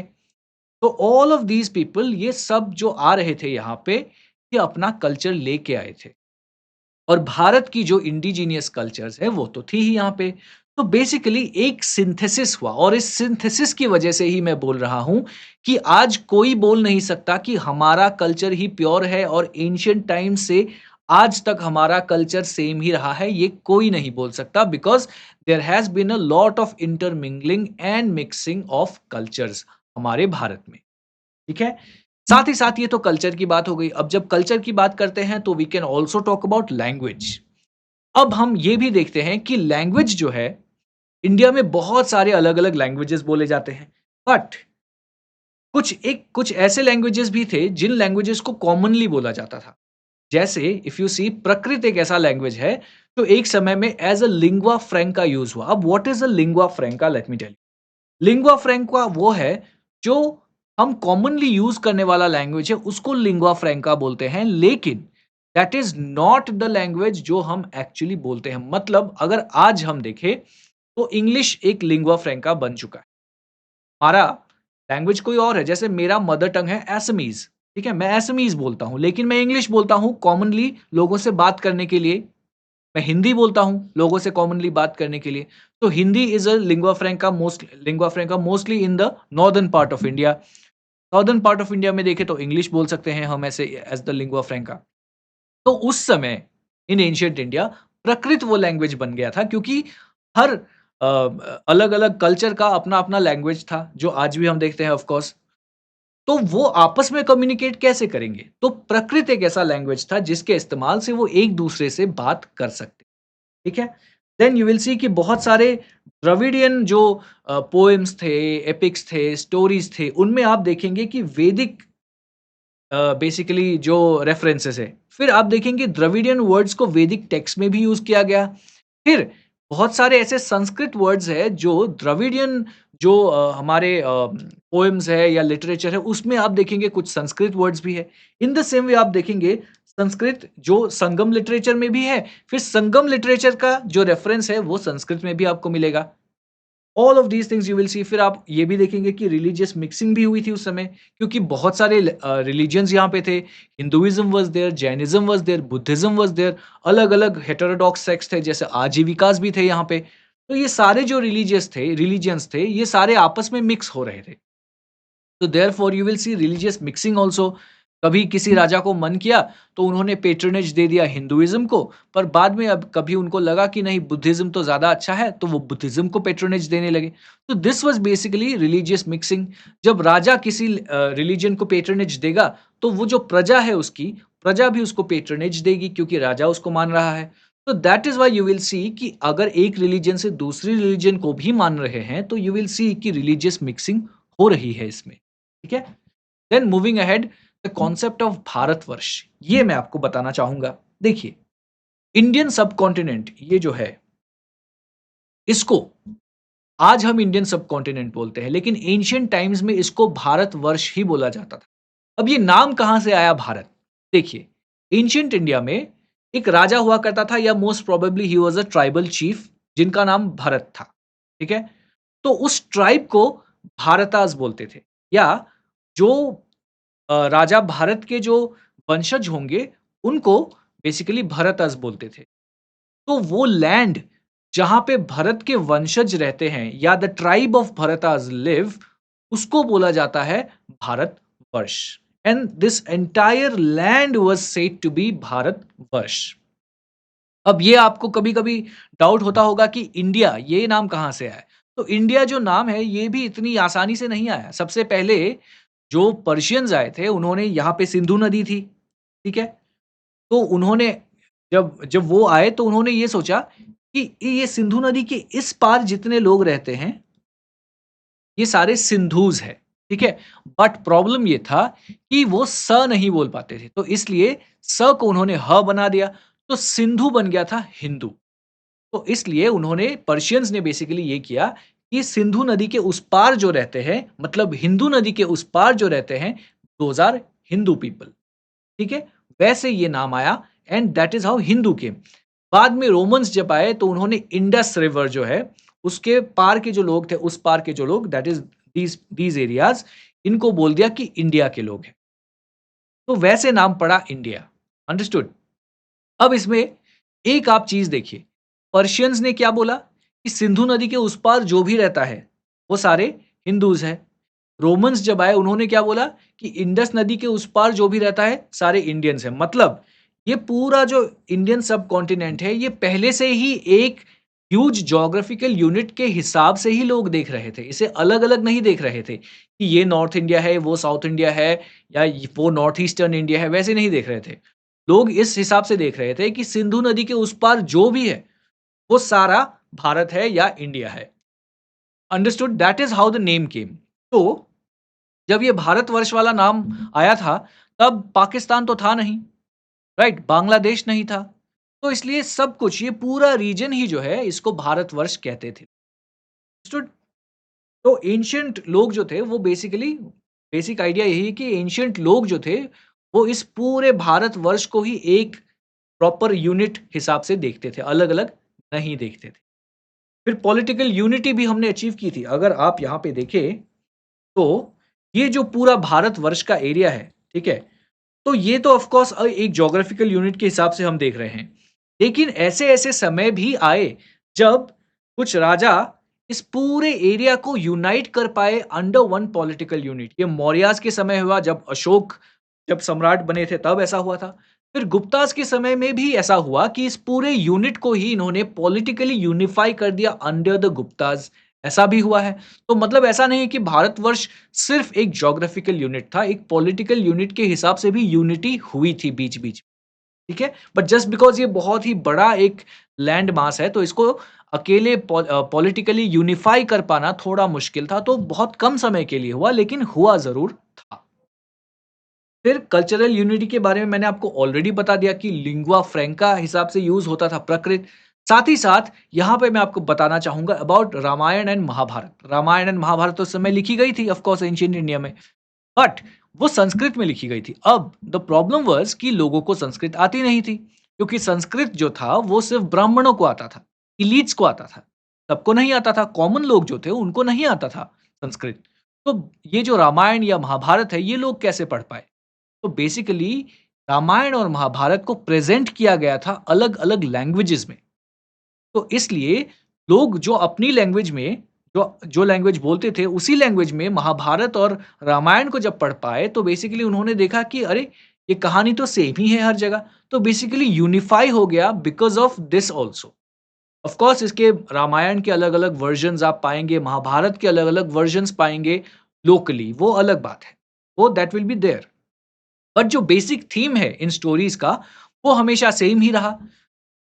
तो ऑल ऑफ दीज़ पीपल, ये सब जो आ रहे थे यहाँ पे, ये अपना कल्चर लेके आए थे। और भारत की जो इंडिजीनियस कल्चर्स है, वो तो थी ही यहाँ पे। तो बेसिकली एक सिंथेसिस हुआ और इस सिंथेसिस की वजह से ही मैं बोल रहा हूँ कि आज कोई बोल नहीं सकता कि हमारा कल्चर ही प्योर है और एंशिएंट टाइम से आज तक हमारा कल्चर सेम ही रहा है, ये कोई नहीं बोल सकता, because there has been a lot of intermingling and mixing of cultures हमारे भारत में। ठीक है? साथ ही साथ ये तो कल्चर की बात हो गई। अब जब कल्चर की बात करते हैं, तो we can also talk about language. अब हम ये भी देखते हैं कि लैंग्वेज जो है, इंडिया में बहुत सारे अलग-अलग लैंग्वेजेस बोले जाते हैं। बट कुछ ऐसे लैंग्वेजेस भी थे जिन लैंग्वेजेस को कॉमनली बोला जाता था। जैसे इफ यू सी, प्रकृत एक ऐसा लैंग्वेज है, तो एक समय में as a lingua franca use हुआ। अब what is a lingua franca? Let me tell you. Lingua franca वो है जो हम कॉमनली यूज़ करने वाला लैंग्वेज है, उसको लिंग्वा फ्रैंका बोलते हैं, लेकिन that is not the language जो हम एक्चुअली बोलते हैं। मतलब अगर आज हम देखें, तो इंग्लिश एक लिंग्वा फ्रैंका बन चुका है। हमारा लैंग्वेज कोई और है, जैसे मेरा मदर टंग है असमीज़, ठीक है? मैं असमीज़ बोलता हूँ, लेकिन मैं इंग्लिश बोलता हूँ कॉमनली लोगों से बात करने के लिए। मैं हिंदी बोलता हूँ लोगों से कॉमनली बात करने के लिए। तो Hindi is a lingua फ्रैंका mostly in the northern part of India. Northern part of India में देखें तो इंग्लिश बोल सकते हैं हम ऐसे एज़ द लिंग्वा फ्रैंका। तो उस समय इन एंशिएंट इंडिया प्राकृत वो लैंग्वेज बन गया था, क्योंकि हर अलग-अलग कल्चर का अपना-अपना लैंग्वेज था, जो आज भी हम देखते हैं ऑफ कोर्स। तो वो आपस में कम्युनिकेट कैसे करेंगे? तो प्राकृत एक ऐसा लैंग्वेज था जिसके इस्तेमाल से वो एक-दूसरे से बात कर सकते, ठीक है? देन यू विल सी कि बहुत सारे द्रविडियन जो पोएम्स थे, एपिक्स थे, स्टोरीज़ थे, उनमें आप देखेंगे कि वैदिक बेसिकली जो रेफरेंसेस है। फिर आप देखेंगे द्रविडियन वर्ड्स को वैदिक टेक्स्ट में भी यूज़ किया गया। फिर बहुत सारे ऐसे संस्कृत वर्ड्स हैं जो द्रविडियन जो हमारे पोएम्स है या लिटरेचर है, उसमें आप देखेंगे कुछ संस्कृत वर्ड्स भी है। इन द सेम वे आप देखेंगे संस्कृत जो संगम लिटरेचर में भी है, फिर संगम लिटरेचर का जो रेफरेंस है वो संस्कृत में भी आपको मिलेगा। All of these things you will सी। फिर आप ये भी देखेंगे कि रिलीजियस मिक्सिंग भी हुई थी उस समय, क्योंकि बहुत सारे रिलीजियंस यहाँ पे थे। Hinduism was there, Jainism was there, Buddhism was there, अलग-अलग हेटेरोडॉक्स सेक्ट्स थे, जैसे आजीविकास भी थे यहाँ पे। तो ये सारे जो रिलीजियंस थे, ये सारे आपस में मिक्स हो रहे थे। तो therefore you will C religious mixing also. कभी किसी राजा को मन किया, तो उन्होंने पैट्रोनेज दे दिया हिंदुइज्म को, पर बाद में अब कभी उनको लगा कि नहीं, बुद्धिज्म तो ज़्यादा अच्छा है, तो वो बुद्धिज्म को पैट्रोनेज देने लगे। तो this was basically religious mixing. जब राजा किसी रिलीजन को पैट्रोनेज देगा, तो वो जो प्रजा है उसकी, प्रजा भी उसको पैट्रोनेज देगी, क्योंकि राजा उसको मान रहा है। तो that is why you will see कि अगर एक रिलीजन से दूसरी रिलीजन को भी मान रहे हैं, तो यू विल सी कि रिलीजियस मिक्सिंग हो रही है इसमें। ठीक है? Then moving ahead, the concept of Bharatvarsh, ये मैं आपको बताना चाहूँगा। देखिए, इंडियन सबकॉन्टिनेंट ये जो है, इसको आज हम इंडियन सबकॉन्टिनेंट बोलते हैं, लेकिन एंशिएंट टाइम्स में इसको भारतवर्ष ही बोला जाता था। अब ये नाम कहाँ से आया भारत? देखिए, एंशिएंट इंडिया में एक राजा हुआ करता था या most probably he was a tribal chief जिनका नाम भरत था, ठीक है? तो उस ट्राइब को भारताज़ बोलते थे या जो राजा भारत के जो वंशज होंगे, उनको बेसिकली भरतअज़ बोलते थे। तो वो लैंड जहाँ पे भरत के वंशज रहते हैं या the tribe of Bharatas live, उसको बोला जाता है Bharatvarsh. And this entire land was said to be Bharatvarsh. अब ये आपको कभी-कभी डाउट होता होगा कि इंडिया ये नाम कहाँ से आया है? तो इंडिया जो नाम है ये भी इतनी आसानी से नहीं आया। सबसे पहले जो पर्शियंस आए थे उन्होंने यहाँ पे सिंधु नदी थी, ठीक है? तो उन्होंने जब जब वो आए तो उन्होंने ये सोचा कि ये सिंधु नदी के इस पार जितने लोग रहते हैं, ये सारे सिंधूज़ हैं, ठीक है? बट प्रॉब्लम ये था कि वो स नहीं बोल पाते थे, तो इसलिए स को उन्होंने ह बना दिया, तो सिंधु बन गया था हिंदू। तो इसलिए उन्होंने पर्शियंस ने बेसिकली ये किया कि सिंधु नदी के उस पार जो रहते हैं, मतलब हिंदू नदी के उस पार जो रहते हैं, दोज़ आर हिंदू पीपल, ठीक है? वैसे ये नाम आया and that is how Hindu came. बाद में रोमन्स जब आए तो उन्होंने इंडस रिवर जो है, उसके पार के जो लोग थे, उस पार के जो लोग दैट इज़ दीज़ एरियाज़, इनको बोल दिया कि इंडिया के लोग हैं। तो वैसे नाम पड़ा इंडिया, अंडरस्टूड? अब इसमें एक आप चीज़ देखिए, पर्शियंस ने क्या बोला कि सिंधु नदी के उस पार जो भी रहता है, वो सारे हिंदूज़ हैं। रोमन्स जब आए उन्होंने क्या बोला कि इंडस नदी के उस पार जो भी रहता है, सारे इंडियंस हैं। मतलब ये पूरा जो इंडियन सबकॉन्टिनेंट है, ये पहले से ही एक ह्यूज ज्योग्राफिकल यूनिट के हिसाब से ही लोग देख रहे थे। इसे अलग-अलग नहीं देख रहे थे कि ये नॉर्थ इंडिया है, वो साउथ इंडिया है या वो नॉर्थ ईस्टर्न इंडिया है, वैसे नहीं देख रहे थे। लोग इस हिसाब से देख रहे थे कि सिंधु नदी के उस पार जो भी है, वो सारा भारत है या इंडिया है। Understood? That is how the name came. तो जब ये भारतवर्ष वाला नाम आया था, तब पाकिस्तान तो था नहीं, राइट? बांग्लादेश नहीं था। तो इसलिए सब कुछ ये पूरा रीजन ही जो है इसको भारतवर्ष कहते थे। अंडरस्टूड? तो एंशिएंट लोग जो थे वो बेसिकली बेसिक आइडिया यही है कि एंशिएंट लोग जो थे, वो इस पूरे भारतवर्ष को ही एक प्रॉपर यूनिट हिसाब से देखते थे, अलग-अलग नहीं देखते थे। फिर पॉलिटिकल यूनिटी भी हमने अचीव की थी। अगर आप यहाँ पे देखें, तो ये जो पूरा भारतवर्ष का एरिया है, ठीक है? तो ये तो ऑफ कोर्स एक ज्योग्राफिकल यूनिट के हिसाब से हम देख रहे हैं। लेकिन ऐसे-ऐसे समय भी आए जब कुछ राजा इस पूरे एरिया को यूनाइट कर पाए अंडर वन पॉलिटिकल यूनिट। ये मौर्यास के समय हुआ जब अशोक जब सम्राट बने थे तब ऐसा हुआ था। फिर गुप्ताज़ के समय में भी ऐसा हुआ कि इस पूरे यूनिट को ही इन्होंने पॉलिटिकली यूनिफाई कर दिया अंडर द गुप्ताज़, ऐसा भी हुआ है। तो मतलब ऐसा नहीं है कि भारतवर्ष सिर्फ़ एक ज्योग्राफिकल यूनिट था, एक पॉलिटिकल यूनिट के हिसाब से भी यूनिटी हुई थी बीच-बीच, ठीक है? बट जस्ट बिकॉज़ ये बहुत ही बड़ा एक लैंड मास है, तो इसको अकेले पॉलिटिकली यूनिफाई कर पाना थोड़ा मुश्किल था, तो बहुत कम समय के लिए हुआ, लेकिन हुआ ज़रूर था। फिर कल्चरल यूनिटी के बारे में मैंने आपको ऑलरेडी बता दिया कि लिंगुआ फ्रैंका हिसाब से यूज़ होता था प्रकृत। साथ ही साथ यहाँ पे मैं आपको बताना चाहूँगा about Ramayan and Mahabharat. Ramayan and Mahabharat तो उस समय लिखी गई थी ऑफ कोर्स एंशिएंट इंडिया में, बट वो संस्कृत में लिखी गई थी। अब द प्रॉब्लम वाज़ कि लोगों को संस्कृत आती नहीं थी, क्योंकि संस्कृत जो था वो सिर्फ़ ब्राह्मणों को आता था, एलीट्स को आता था। सबको नहीं आता था, कॉमन लोग जो थे उनको नहीं आता था संस्कृत। तो ये जो रामायण या महाभारत है, ये लोग कैसे पढ़ पाए? तो बेसिकली रामायण और महाभारत को प्रेज़ेंट किया गया था अलग-अलग लैंग्वेजेज़ में। तो इसलिए लोग जो अपनी लैंग्वेज में जो जो लैंग्वेज बोलते थे, उसी लैंग्वेज में महाभारत और रामायण को जब पढ़ पाए, तो बेसिकली उन्होंने देखा कि अरे! ये कहानी तो सेम ही है हर जगह। तो बेसिकली यूनिफ़ाई हो गया because of this also. Of course इसके रामायण के अलग-अलग वर्ज़न्स आप पाएँगे, महाभारत के अलग-अलग वर्ज़न्स पाएँगे लोकली, वो अलग बात है। वो that will be there. But जो बेसिक थीम है इन स्टोरीज़ का, वो हमेशा सेम ही रहा।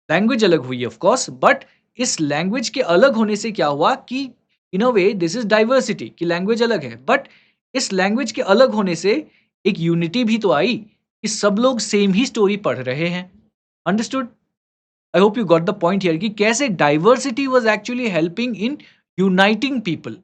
लैंग्वेज अलग हुई ऑफ कोर्स, बट इस लैंग्वेज के अलग होने से क्या हुआ कि इन a way this is diversity कि लैंग्वेज अलग है, बट इस लैंग्वेज के अलग होने से एक यूनिटी भी तो आई कि सब लोग सेम ही स्टोरी पढ़ रहे हैं। Understood? I hope you got the point here कि कैसे diversity was actually helping in uniting people.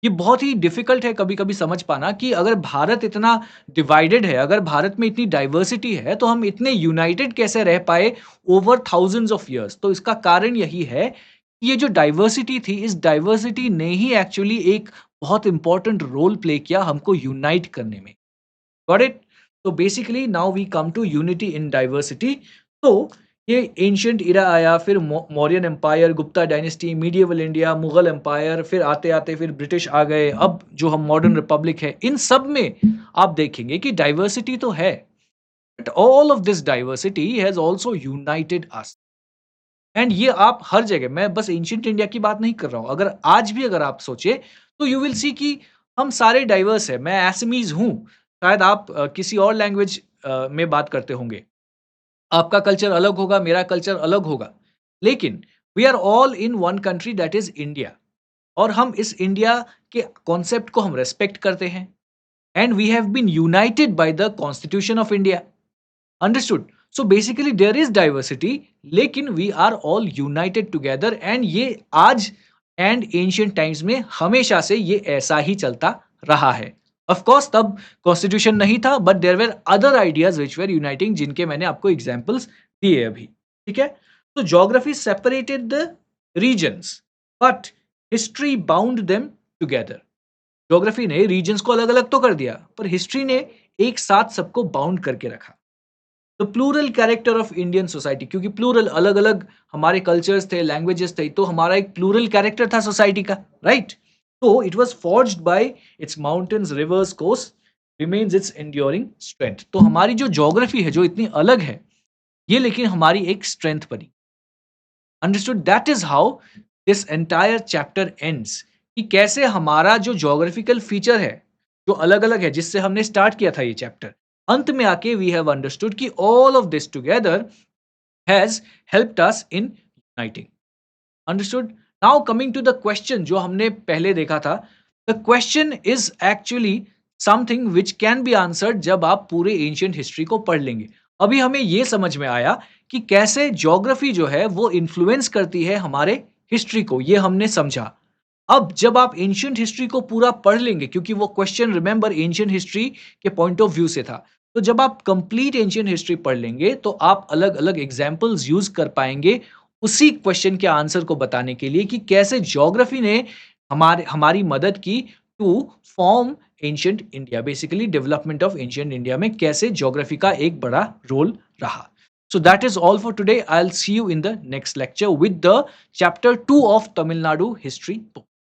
ये बहुत ही डिफ़िकल्ट है कभी-कभी समझ पाना कि अगर भारत इतना डिवाइडेड है, अगर भारत में इतनी डाइवर्सिटी है, तो हम इतने यूनाइटेड कैसे रह पाए ओवर थाउज़ेंड्स ऑफ इयर्स? तो इसका कारण यही है, कि ये जो डाइवर्सिटी थी, इस डाइवर्सिटी ने ही एक्चुअली एक बहुत इम्पोर्टेंट रोल प्ले किया हमको यूनाइट करने में। Got it? तो basically now we come to unity in diversity. तो ये एंशिएंट इरा आया, फिर Mauryan empire, Gupta dynasty, medieval India, Mughal empire, फिर आते-आते फिर ब्रिटिश आ गए, अब जो हम मॉडर्न रिपब्लिक है, इन सब में आप देखेंगे कि डाइवर्सिटी तो है, but all of this diversity has also United us. And ये आप हर जगह, मैं बस एंशिएंट इंडिया की बात नहीं कर रहा हूँ, अगर आज भी अगर आप सोचे, तो यू विल सी कि हम सारे डाइवर्स हैं। मैं असमीज़ हूँ, शायद आप किसी और लैंग्वेज में बात करते होंगे। आपका कल्चर अलग होगा, मेरा कल्चर अलग होगा। लेकिन we are all in one country that is India, और हम इस इंडिया के कॉन्सेप्ट को हम रिस्पेक्ट करते हैं, and we have been united by the constitution of India. Understood? So basically there is diversity, लेकिन we are all united together, and ये आज एंड एंशिएंट टाइम्स में हमेशा से ये ऐसा ही चलता रहा है। ऑफ कोर्स तब कॉन्स्टिट्यूशन नहीं था, but there were other ideas which were uniting, जिनके मैंने आपको एग्जांपल्स दिए अभी। ठीक है? तो geography separated the regions, but history bound them together. Geography ने रीजन्स को अलग-अलग तो कर दिया, पर हिस्ट्री ने एक साथ सबको बाउंड करके रखा। The plural character of Indian society, क्योंकि प्लूरल अलग-अलग हमारे कल्चर्स थे, लैंग्वेजेस थे, तो हमारा एक प्लूरल कैरेक्टर था सोसाइटी का, राइट? तो it was forged by its mountains, rivers, coast, remains its enduring strength. तो हमारी जो ज्योग्राफी है, जो इतनी अलग है, ये लेकिन हमारी एक स्ट्रेंथ बनी। Understood? That is how this entire chapter ends, कि कैसे हमारा जो ज्योग्राफिकल फीचर है, जो अलग-अलग है, जिससे हमने स्टार्ट किया था ये चैप्टर, अंत में आके वी हैव अंडरस्टूड कि all of this together has helped us in uniting. Understood? Now coming to the question जो हमने पहले देखा था, the question is actually something which can be answered जब आप पूरे एंशिएंट हिस्ट्री को पढ़ लेंगे। अभी हमें ये समझ में आया कि कैसे ज्योग्राफी जो है वो इन्फ्लुएंस करती है हमारे हिस्ट्री को, ये हमने समझा। अब जब आप एंशिएंट हिस्ट्री को पूरा पढ़ लेंगे, क्योंकि वो क्वेश्चन रिमेंबर एंशिएंट हिस्ट्री के पॉइंट ऑफ व्यू से था, तो जब आप कंप्लीट एंशिएंट हिस्ट्री पढ़ लेंगे, तो आप अलग-अलग एग्जांपल्स यूज़ कर पाएँगे उसी क्वेश्चन के आंसर को बताने के लिए, कि कैसे ज्योग्राफी ने हमारी मदद की to form ancient India, basically development of ancient India में कैसे ज्योग्राफी का एक बड़ा रोल रहा। So that is all for today. I'll see you in the next lecture with the chapter 2 of Tamil Nadu history book.